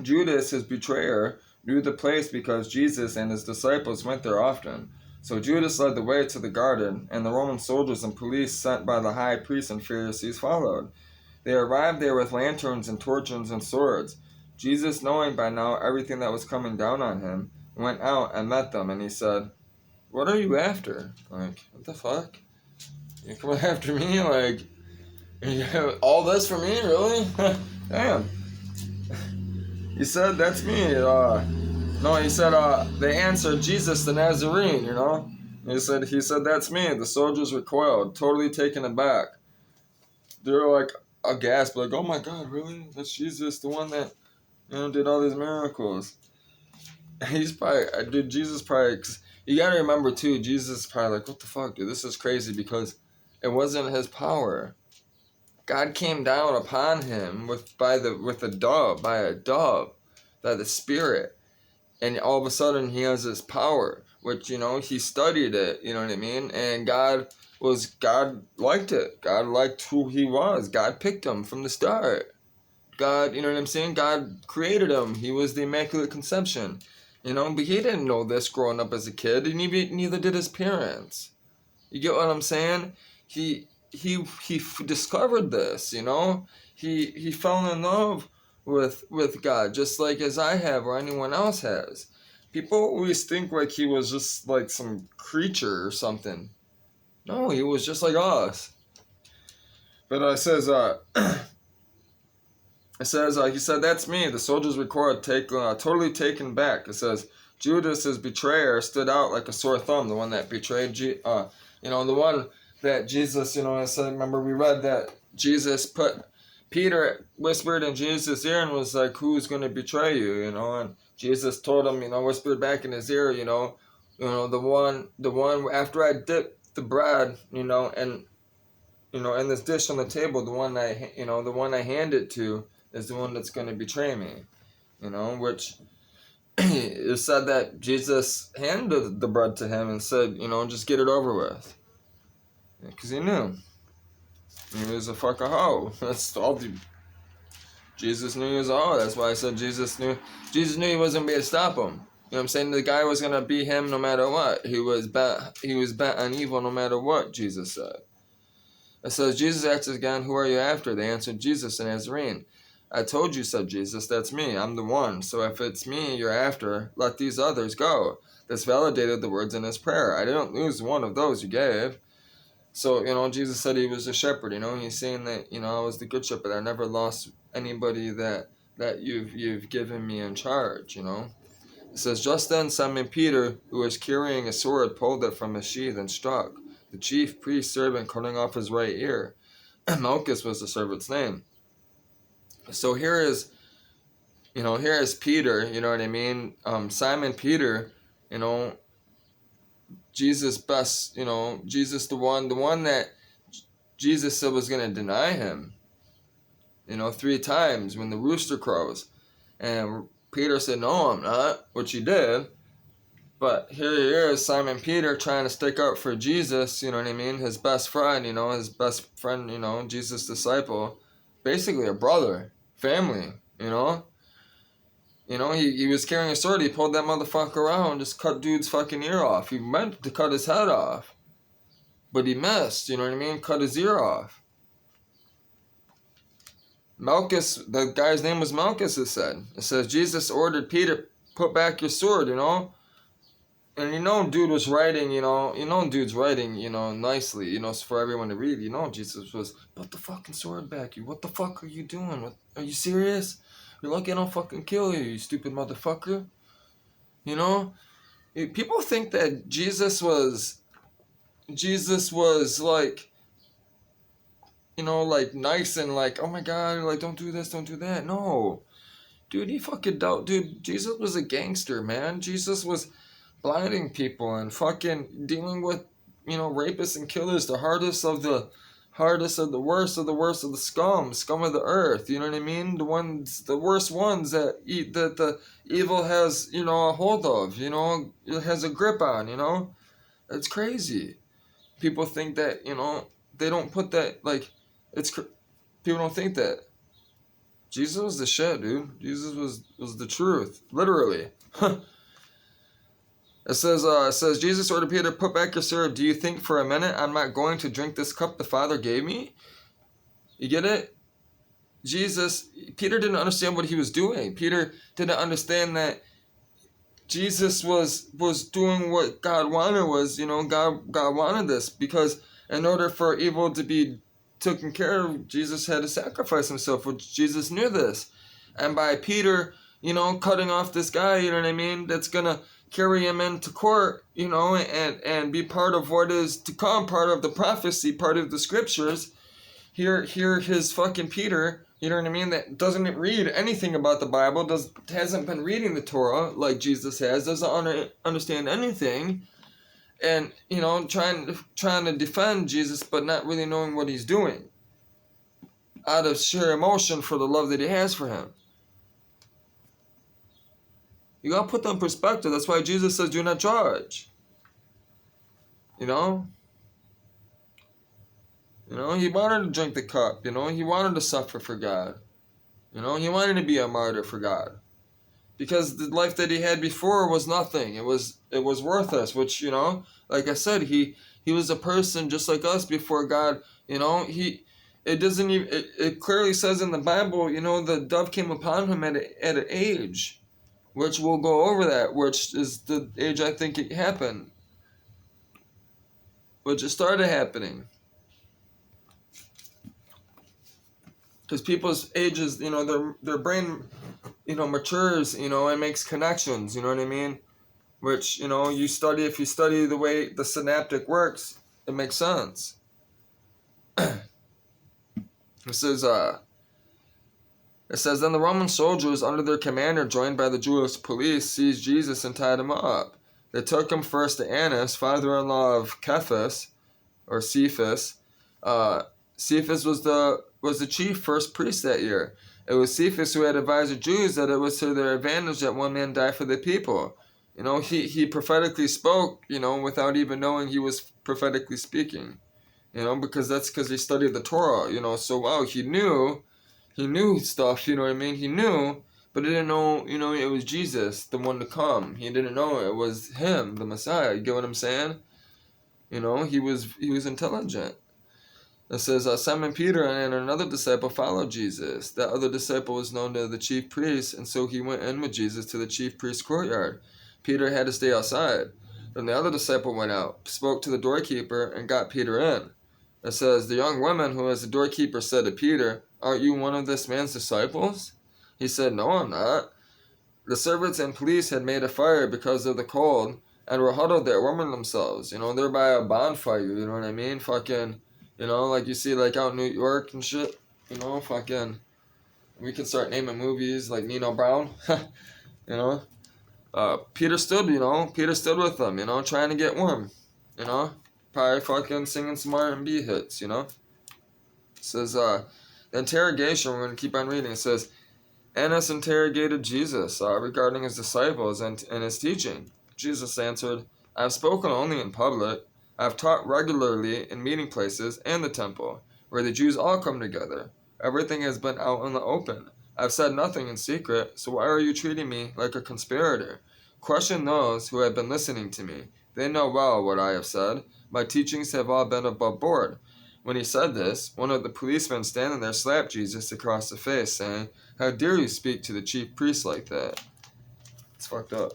Judas, his betrayer, knew the place because Jesus and his disciples went there often. So Judas led the way to the garden, and the Roman soldiers and police sent by the high priests and Pharisees followed. They arrived there with lanterns and torches and swords. Jesus, knowing by now everything that was coming down on him, went out and met them, and he said, what are you after? Like, what the fuck? You coming after me? Like, all this for me? Really? Damn. He said, that's me. No, he said, they answered, Jesus the Nazarene, you know? He said, that's me. The soldiers recoiled, totally taken aback. They were like, aghast, like, oh my God, really? That's Jesus, the one that, you know, did all these miracles. He's probably, dude, Jesus probably, you gotta remember too, Jesus is probably like, what the fuck, dude, this is crazy, because it wasn't his power. God came down upon him by a dove, by the Spirit, and all of a sudden he has this power, which, you know, he studied it, you know what I mean, and God liked it. God liked who he was. God picked him from the start. God, you know what I'm saying? God created him. He was the Immaculate Conception. You know, but he didn't know this growing up as a kid, and neither did his parents. You get what I'm saying? He discovered this, you know? He fell in love with God, just like as I have or anyone else has. People always think like he was just like some creature or something. No, he was just like us. But it says, he said, that's me. The soldiers record, totally taken back. It says, Judas, his betrayer, stood out like a sore thumb, the one that betrayed, you know, the one that Jesus, you know, I said, remember we read that Jesus Peter whispered in Jesus' ear and was like, who's going to betray you, you know, and Jesus told him, you know, whispered back in his ear, you know, the one, after I dipped the bread, you know, and, you know, in this dish on the table, the one I hand it to is the one that's going to betray me, you know, which it said that Jesus handed the bread to him and said, you know, just get it over with. Because he knew. He was a fucking hoe. That's all Jesus knew he was a hoe. That's why I said Jesus knew he wasn't going to be able to stop him. You know what I'm saying? The guy was going to be him no matter what. He was bent on evil no matter what, Jesus said. It says, Jesus asked again, who are you after? They answered, Jesus the Nazarene. I told you, said Jesus, that's me. I'm the one. So if it's me you're after, let these others go. This validated the words in his prayer. I didn't lose one of those you gave. So, Jesus said he was a shepherd, he's saying that, I was the good shepherd. I never lost anybody that you've given me in charge, It says, just then Simon Peter, who was carrying a sword, pulled it from his sheath and struck the chief priest's servant, cutting off his right ear. Malchus was the servant's name. So here is Peter, you know what I mean? Simon Peter, Jesus best, Jesus the one that Jesus said was going to deny him, 3 times when the rooster crows. And Peter said, no, I'm not, which he did. But here he is, Simon Peter, trying to stick up for Jesus, you know what I mean? His best friend, Jesus' disciple. Basically a brother, family, He was carrying a sword, he pulled that motherfucker out, just cut dude's fucking ear off. He meant to cut his head off. But he missed, you know what I mean? Cut his ear off. Malchus, the guy's name was Malchus, it said. It says, Jesus ordered Peter, put back your sword, And dude was writing, dude's writing, nicely, for everyone to read. Jesus was, put the fucking sword back. What the fuck are you doing? Are you serious? You're lucky I don't fucking kill you, you stupid motherfucker. People think that Jesus was like, like nice and like, oh my God, like don't do this, don't do that. No. Dude, he fucking doubt. Dude, Jesus was a gangster, man. Jesus was blinding people and fucking dealing with, rapists and killers, the hardest of the worst of the scum of the earth. You know what I mean? The worst ones that the evil has, a hold of, it has a grip on, It's crazy. People think that, they don't put that, like, people don't think that. Jesus was the shit, dude. Jesus was the truth, literally. It says, Jesus ordered Peter, put back your sword. Do you think for a minute I'm not going to drink this cup the Father gave me? You get it? Peter didn't understand what he was doing. Peter didn't understand that Jesus was doing what God wanted God wanted this, because in order for evil to be taken care of, Jesus had to sacrifice himself, which Jesus knew this. And by Peter, cutting off this guy, you know what I mean, that's going to carry him into court, and be part of what is to come, part of the prophecy, part of the scriptures. Here his fucking Peter, you know what I mean, that doesn't read anything about the Bible, hasn't been reading the Torah like Jesus has, doesn't understand anything, and, trying to defend Jesus, but not really knowing what he's doing, out of sheer emotion for the love that he has for him. You gotta put that in perspective. That's why Jesus says, do not judge. He wanted to drink the cup, he wanted to suffer for God. He wanted to be a martyr for God. Because the life that he had before was nothing. It was worthless, which, like I said, he was a person just like us before God. It clearly says in the Bible, the dove came upon him at an age, which we'll go over that, which is the age I think it happened, which it started happening. Because people's ages, their brain, matures, and makes connections, you know what I mean? Which, if you study the way the synaptic works, it makes sense. It says, then the Roman soldiers under their commander, joined by the Jewish police, seized Jesus and tied him up. They took him first to Annas, father-in-law of Cephas, or Cephas. Cephas was the chief first priest that year. It was Cephas who had advised the Jews that it was to their advantage that one man die for the people. He prophetically spoke, without even knowing he was prophetically speaking. Because he studied the Torah, so wow, he knew stuff, you know what I mean? He knew, but he didn't know, it was Jesus, the one to come. He didn't know it was him, the Messiah. You get what I'm saying? He was intelligent. It says, Simon Peter and another disciple followed Jesus. That other disciple was known to the chief priests, and so he went in with Jesus to the chief priest's courtyard. Peter had to stay outside. Then the other disciple went out, spoke to the doorkeeper, and got Peter in. It says, the young woman who was the doorkeeper said to Peter, aren't you one of this man's disciples? He said, no, I'm not. The servants and police had made a fire because of the cold and were huddled there warming themselves. They're by a bonfire, you know what I mean? Fucking, like you see like out in New York and shit. Fucking, we could start naming movies like Nino Brown. you know. Peter stood with them, trying to get warm. Probably fucking singing some R&B hits, It says, the interrogation, we're going to keep on reading. It says, Annas interrogated Jesus regarding his disciples and his teaching. Jesus answered, I have spoken only in public. I have taught regularly in meeting places and the temple, where the Jews all come together. Everything has been out in the open. I have said nothing in secret, so why are you treating me like a conspirator? Question those who have been listening to me. They know well what I have said. My teachings have all been above board. When he said this, one of the policemen standing there slapped Jesus across the face, saying, how dare you speak to the chief priest like that? It's fucked up.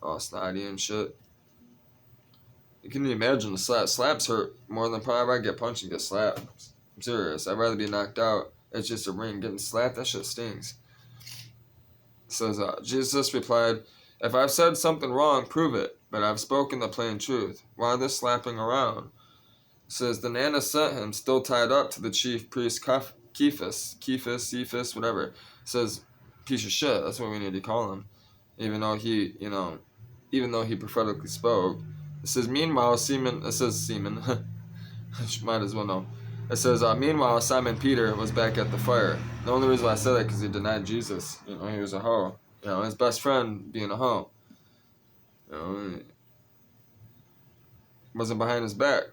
All snotty and shit. You can imagine the slaps hurt more than probably if I get punched and get slapped. I'm serious. I'd rather be knocked out. It's just a ring. Getting slapped, that shit stings. It says, Jesus replied, if I've said something wrong, prove it. But I've spoken the plain truth. Why this slapping around? It says, then Annas sent him, still tied up, to the chief priest Cephas, whatever. It says, piece of shit. That's what we need to call him. Even though he prophetically spoke. It says, meanwhile, Simon. Might as well know. It says, meanwhile, Simon Peter was back at the fire. The only reason why I said that because he denied Jesus. He was a hoe. His best friend being a hoe. Wasn't behind his back.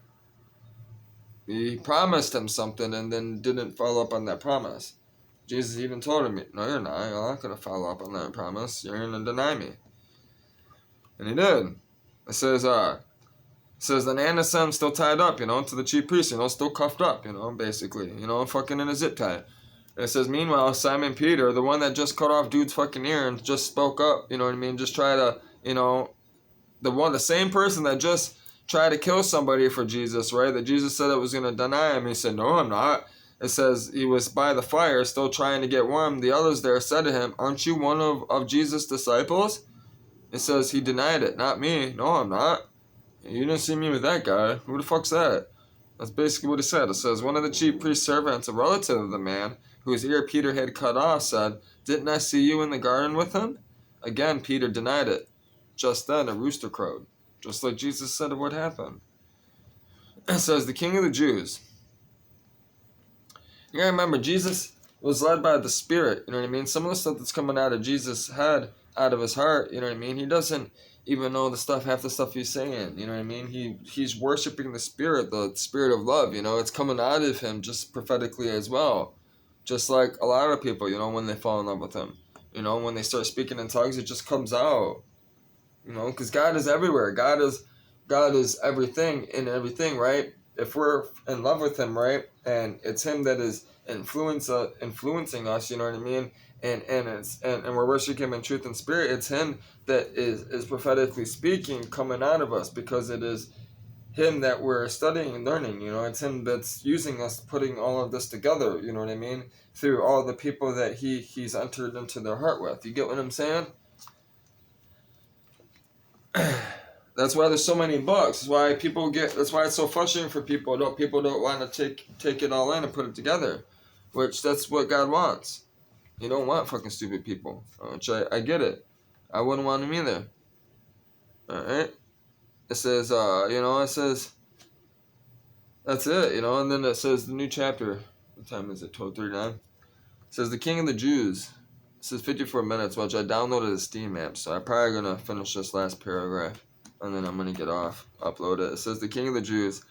He promised him something and then didn't follow up on that promise. Jesus even told him, no, you're not. You're not going to follow up on that promise. You're going to deny me. And he did. It says, then Annas sent him still tied up, to the chief priest, still cuffed up, basically, fucking in a zip tie. And it says, meanwhile, Simon Peter, the one that just cut off dude's fucking ear and just spoke up, just try to, the same person that just tried to kill somebody for Jesus, right? That Jesus said it was going to deny him. He said, no, I'm not. It says he was by the fire, still trying to get warm. The others there said to him, aren't you one of Jesus' disciples? It says he denied it. Not me. No, I'm not. You didn't see me with that guy. Who the fuck's that? That's basically what he said. It says, one of the chief priest's servants, a relative of the man whose ear Peter had cut off, said, didn't I see you in the garden with him? Again, Peter denied it. Just then, a rooster crowed. Just like Jesus said it would happen. It says, the king of the Jews. You gotta remember, Jesus was led by the Spirit, Some of the stuff that's coming out of Jesus' head, out of his heart, He doesn't even know half the stuff he's saying, He's worshiping the Spirit of love, It's coming out of him just prophetically as well. Just like a lot of people, when they fall in love with him. When they start speaking in tongues, it just comes out. Because God is everywhere. God is everything in everything, right? If we're in love with him, right, and it's him that is influencing us, and we're worshiping him in truth and spirit, it's him that is prophetically speaking coming out of us, because it is him that we're studying and learning, it's him that's using us, putting all of this together, through all the people that he's entered into their heart with. You get what I'm saying? That's why there's so many books. That's why it's so frustrating for people. People don't want to take it all in and put it together, which that's what God wants. You don't want fucking stupid people, which I get it. I wouldn't want them either. All right. It says, it says, that's it, and then it says the new chapter. What time is it? 12:39. It says the King of the Jews. It says 54 minutes, which I downloaded the Steam app, so I'm probably gonna finish this last paragraph. And then I'm going to get off, upload it. It says, the King of the Jews.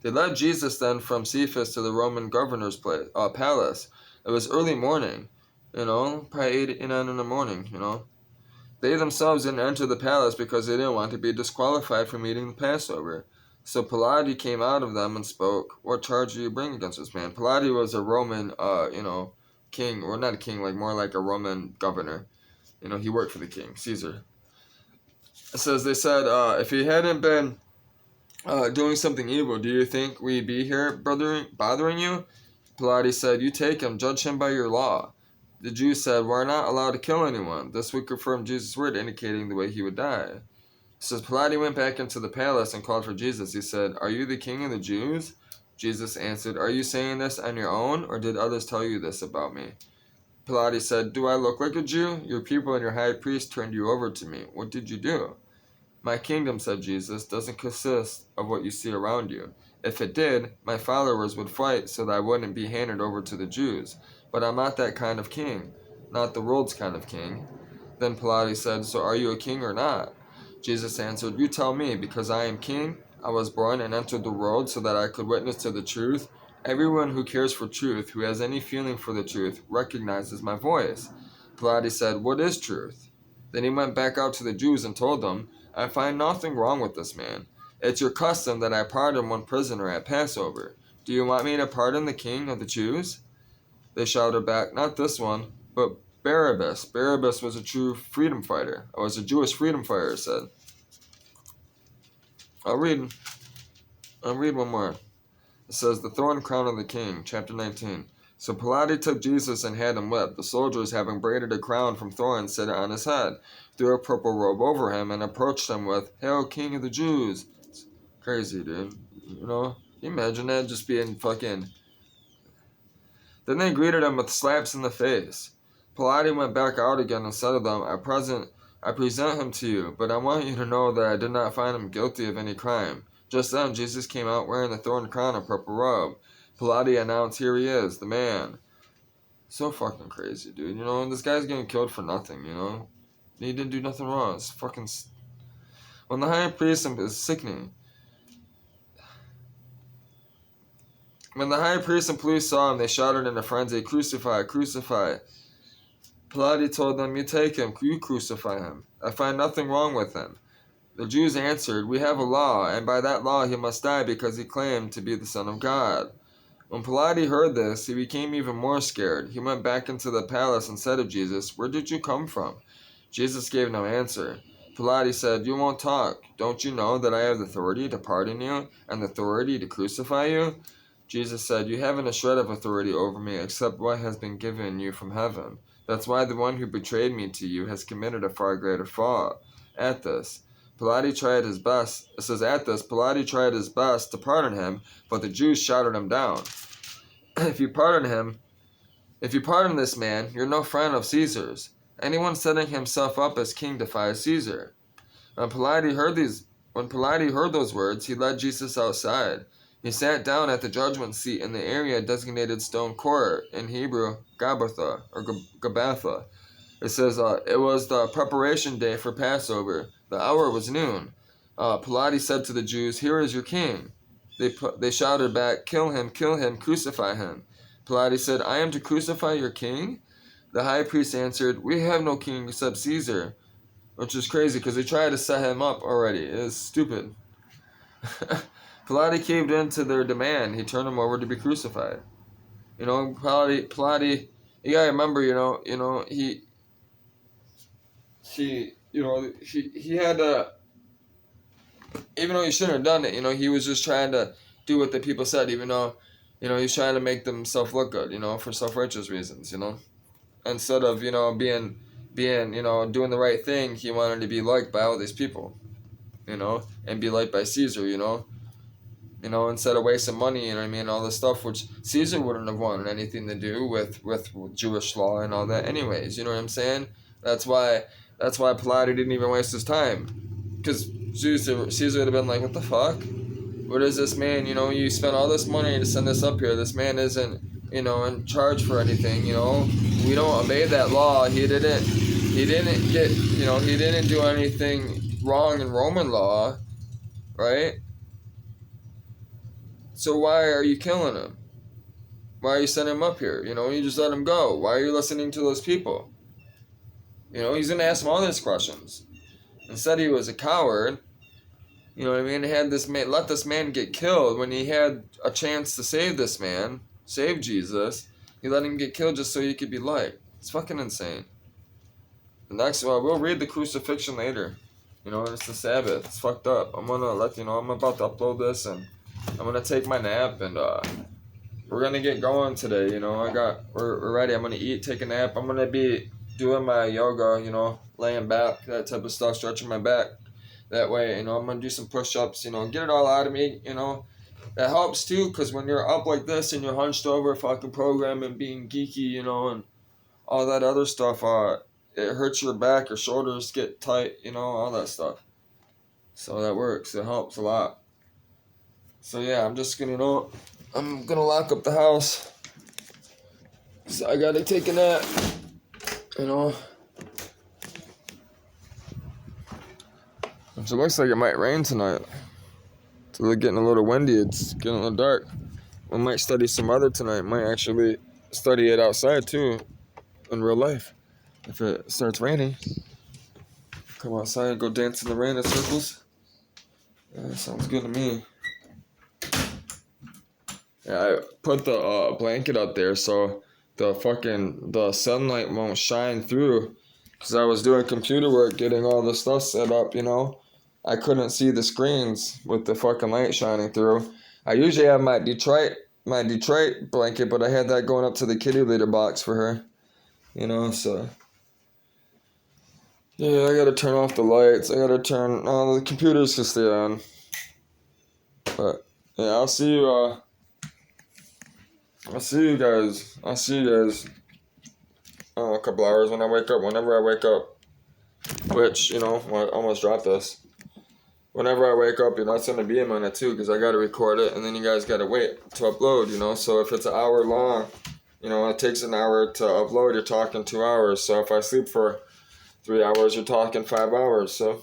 They led Jesus then from Cephas to the Roman governor's palace. It was early morning, probably 8 9 in the morning, They themselves didn't enter the palace because they didn't want to be disqualified from eating the Passover. So Pilate came out of them and spoke, "What charge do you bring against this man?" Pilate was a Roman, king, or not a king, like more like a Roman governor. He worked for the king, Caesar. It says, they said, if he hadn't been doing something evil, do you think we'd be here bothering you? Pilate said, "You take him, judge him by your law." The Jews said, "We're not allowed to kill anyone." This would confirm Jesus' word, indicating the way he would die. It says, Pilate went back into the palace and called for Jesus. He said, "Are you the king of the Jews?" Jesus answered, "Are you saying this on your own, or did others tell you this about me?" Pilate said, "Do I look like a Jew? Your people and your high priest turned you over to me. What did you do?" "My kingdom," said Jesus, "doesn't consist of what you see around you. If it did, my followers would fight so that I wouldn't be handed over to the Jews. But I'm not that kind of king, not the world's kind of king." Then Pilate said, "So are you a king or not?" Jesus answered, "You tell me, because I am king. I was born and entered the world so that I could witness to the truth. Everyone who cares for truth, who has any feeling for the truth, recognizes my voice." Pilate said, "What is truth?" Then he went back out to the Jews and told them, "I find nothing wrong with this man. It's your custom that I pardon one prisoner at Passover. Do you want me to pardon the king of the Jews?" They shouted back, "Not this one, but Barabbas." Barabbas was a true freedom fighter. I was a Jewish freedom fighter, it said. I'll read one more. It says, "The thorn crown of the king," chapter 19. So Pilate took Jesus and had him whipped. The soldiers, having braided a crown from thorns, set it on his head, threw a purple robe over him, and approached him with, "Hail, King of the Jews!" It's crazy, dude. Can you imagine that just being fucking... Then they greeted him with slaps in the face. Pilate went back out again and said to them, I present him to you, but I want you to know that I did not find him guilty of any crime." Just then, Jesus came out wearing the thorn crown and purple robe. Pilate announced, "Here he is, the man." So fucking crazy, dude. And this guy's getting killed for nothing, He didn't do nothing wrong. It's fucking... When the high priest is sickening. When the high priest and police saw him, they shouted in a frenzy, "Crucify, crucify." Pilate told them, "You take him, you crucify him. I find nothing wrong with him." The Jews answered, "We have a law, and by that law he must die because he claimed to be the Son of God." When Pilate heard this, he became even more scared. He went back into the palace and said to Jesus, "Where did you come from?" Jesus gave no answer. Pilate said, "You won't talk. Don't you know that I have the authority to pardon you and the authority to crucify you?" Jesus said, "You haven't a shred of authority over me except what has been given you from heaven. That's why the one who betrayed me to you has committed a far greater fault." At this, Pilate tried his best. It says, "At this, Pilate tried his best to pardon him, but the Jews shouted him down. If you pardon this man, you're no friend of Caesar's. Anyone setting himself up as king defies Caesar." When Pilate heard those words, he led Jesus outside. He sat down at the judgment seat in the area designated Stone Court, in Hebrew, Gabbatha, or Gabbatha. It says, it was the preparation day for Passover. The hour was noon. Pilate said to the Jews, "Here is your king." They shouted back, kill him, crucify him." Pilate said, "I am to crucify your king?" The high priest answered, "We have no king except Caesar." Which is crazy because they tried to set him up already. It is stupid. Pilate caved in to their demand. He turned him over to be crucified. Pilate, you gotta remember, he had to, even though he shouldn't have done it, he was just trying to do what the people said, even though, he's trying to make themselves look good, for self-righteous reasons, instead of, being, doing the right thing. He wanted to be liked by all these people, and be liked by Caesar, instead of wasting money, all this stuff, which Caesar wouldn't have wanted anything to do with Jewish law and all that anyways, you know what I'm saying? That's why Pilate didn't even waste his time, because Caesar would have been like, "What the fuck? What is this man, you spent all this money to send this up here, this man isn't, in charge for anything, we don't obey that law, he didn't do anything wrong in Roman law, right? So why are you killing him? Why are you sending him up here? You just let him go. Why are you listening to those people? He's going to ask him all these questions. Instead, he was a coward. You know what I mean? Had this man let this man get killed when he had a chance to save this man, save Jesus. He let him get killed just so he could be liked. It's fucking insane. The next, we'll read the crucifixion later. You know, it's the Sabbath. It's fucked up. I'm gonna let you know. I'm about to upload this, and I'm gonna take my nap, and we're gonna get going today. You know, we're ready. I'm gonna eat, take a nap. I'm gonna be doing my yoga. You know, laying back, that type of stuff, stretching my back. That way, you know, I'm gonna do some push-ups. You know, get it all out of me. You know, that helps too, because when you're up like this and you're hunched over, fucking programming, being geeky, you know, and all that other stuff, it hurts your back, your shoulders get tight, you know, all that stuff. So that works. It helps a lot. So yeah, I'm just gonna, you know, I'm gonna lock up the house. So I gotta take a nap, you know. So it looks like it might rain tonight. So they're getting a little windy. It's getting a little dark. We might study some weather tonight. Might actually study it outside too, in real life. If it starts raining, come outside and go dance in the rain in circles. Yeah, sounds good to me. Yeah, I put the blanket up there so the sunlight won't shine through. Cause I was doing computer work, getting all the stuff set up. You know, I couldn't see the screens with the fucking light shining through. I usually have my Detroit blanket, but I had that going up to the kitty litter box for her. You know, so yeah, I gotta turn off the lights. I gotta turn. The computers can stay on. But yeah, I'll see you. I'll see you guys. A couple hours when I wake up. Whenever I wake up, which, you know, I almost dropped this. Whenever I wake up, you know, it's gonna be a minute too, because I gotta record it, and then you guys gotta wait to upload. You know, so if it's an hour long, you know, it takes an hour to upload. You're talking 2 hours. So if I sleep for 3 hours, you're talking 5 hours. So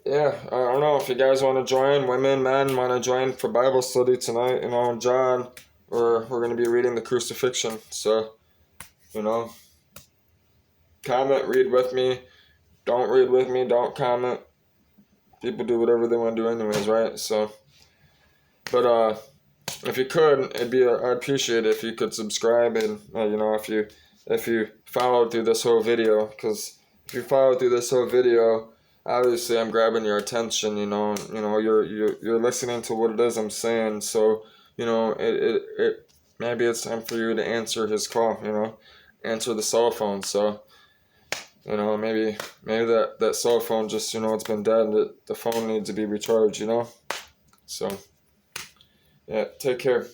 yeah, I don't know if you guys want to join, women, men want to join for Bible study tonight. You know, John, we're going to be reading the crucifixion. So, you know, comment, read with me. Don't read with me, don't comment. People do whatever they want to do anyways, right? So, but if you could, I'd appreciate it if you could subscribe, and you know, if you followed through this whole video, because if you followed through this whole video, obviously I'm grabbing your attention. You know, you're listening to what it is I'm saying. So, you know, it maybe it's time for you to answer his call. You know, answer the cell phone. So, you know, maybe that cell phone just, you know, it's been dead. The phone needs to be recharged. You know, so yeah, take care.